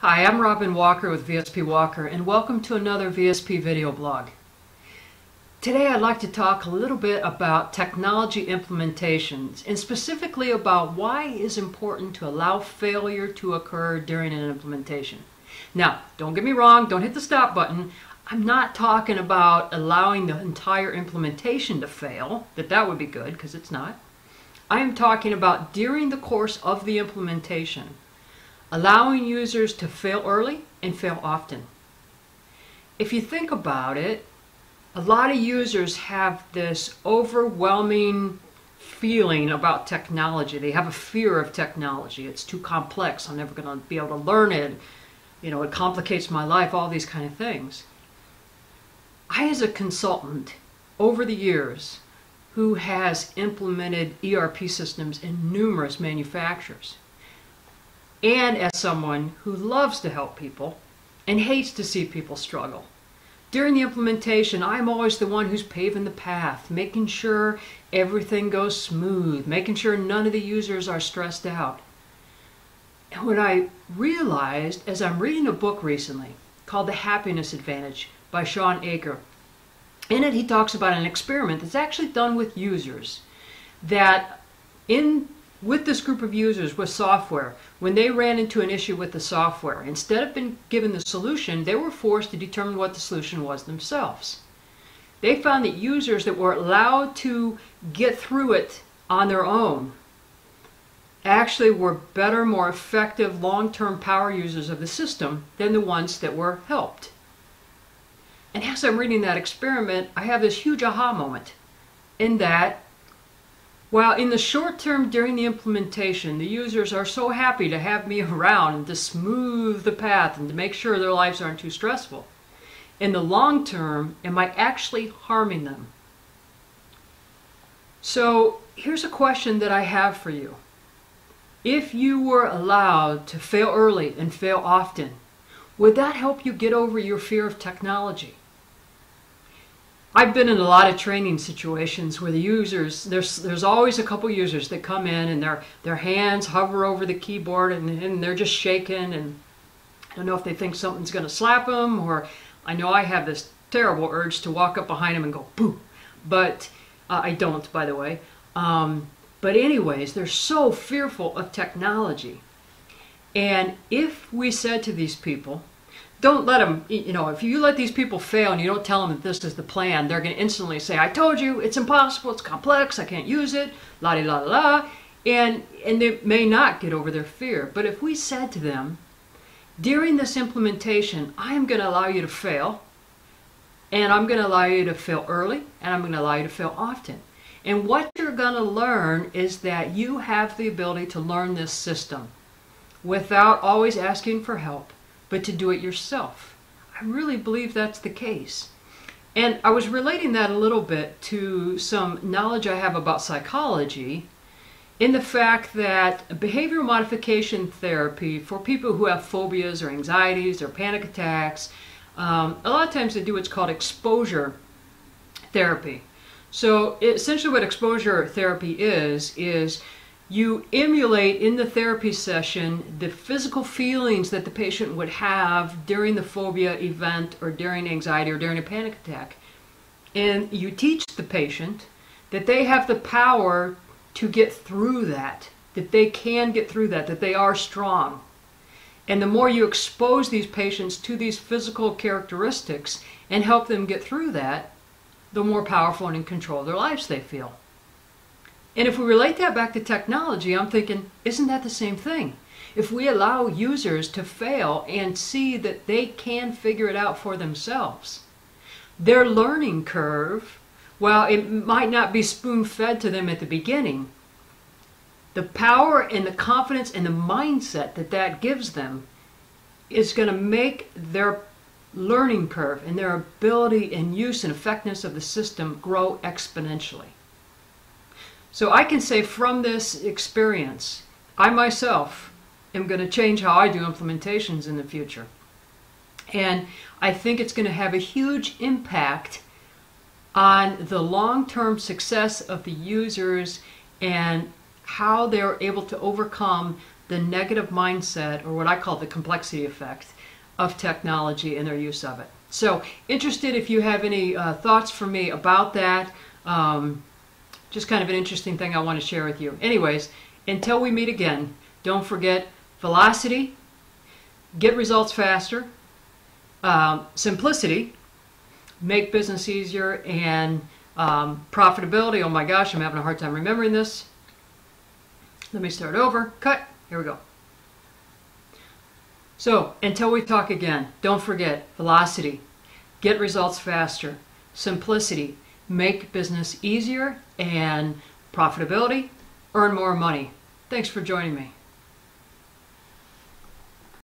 Hi, I'm Robin Walker with VSP Walker, and welcome to another VSP video blog. Today I'd like to talk a little bit about technology implementations, and specifically about why it is important to allow failure to occur during an implementation. Now, don't get me wrong, don't hit the stop button. I'm not talking about allowing the entire implementation to fail, that would be good, because it's not. I am talking about during the course of the implementation, allowing users to fail early and fail often. If you think about it, a lot of users have this overwhelming feeling about technology. They have a fear of technology. It's too complex. I'm never going to be able to learn it. It complicates my life, all these kind of things. I, as a consultant, over the years, who has implemented ERP systems in numerous manufacturers, and as someone who loves to help people and hates to see people struggle, during the implementation, I'm always the one who's paving the path, making sure everything goes smooth, making sure none of the users are stressed out. And what I realized as I'm reading a book recently called The Happiness Advantage by Shawn Achor, in it he talks about an experiment that's actually done with users, that with this group of users with software, when they ran into an issue with the software, instead of being given the solution, they were forced to determine what the solution was themselves. They found that users that were allowed to get through it on their own actually were better, more effective long-term power users of the system than the ones that were helped. And as I'm reading that experiment, I have this huge aha moment in that while in the short term during the implementation, the users are so happy to have me around and to smooth the path and to make sure their lives aren't too stressful, in the long term, am I actually harming them? So here's a question that I have for you. If you were allowed to fail early and fail often, would that help you get over your fear of technology? I've been in a lot of training situations where the users, there's always a couple users that come in and their hands hover over the keyboard and they're just shaking, and I don't know if they think something's going to slap them, or I know I have this terrible urge to walk up behind them and go boo, but I don't, by the way. But anyways, they're so fearful of technology. And if we said to these people, don't let them, if you let these people fail and you don't tell them that this is the plan, they're going to instantly say, I told you, it's impossible, it's complex, I can't use it, la-di-la-la-la, and they may not get over their fear. But if we said to them, during this implementation, I am going to allow you to fail, and I'm going to allow you to fail early, and I'm going to allow you to fail often. And what you're going to learn is that you have the ability to learn this system without always asking for help, but to do it yourself. I really believe that's the case. And I was relating that a little bit to some knowledge I have about psychology, in the fact that behavioral modification therapy for people who have phobias or anxieties or panic attacks, a lot of times they do what's called exposure therapy. So essentially what exposure therapy is you emulate in the therapy session the physical feelings that the patient would have during the phobia event or during anxiety or during a panic attack. And you teach the patient that they have the power to get through that they can get through that they are strong. And the more you expose these patients to these physical characteristics and help them get through that, the more powerful and in control of their lives they feel. And if we relate that back to technology, I'm thinking, isn't that the same thing? If we allow users to fail and see that they can figure it out for themselves, their learning curve, while it might not be spoon-fed to them at the beginning, the power and the confidence and the mindset that gives them is going to make their learning curve and their ability and use and effectiveness of the system grow exponentially. So I can say from this experience, I myself am going to change how I do implementations in the future. And I think it's going to have a huge impact on the long-term success of the users and how they're able to overcome the negative mindset, or what I call the complexity effect, of technology and their use of it. So, interested if you have any thoughts for me about that. Just kind of an interesting thing I want to share with you. Anyways, until we meet again, don't forget velocity, get results faster, simplicity, make business easier, and profitability. Oh my gosh, I'm having a hard time remembering this. Let me start over. Cut. Here we go. So, until we talk again, don't forget velocity, get results faster, simplicity, make business easier, and profitability, earn more money. Thanks for joining me.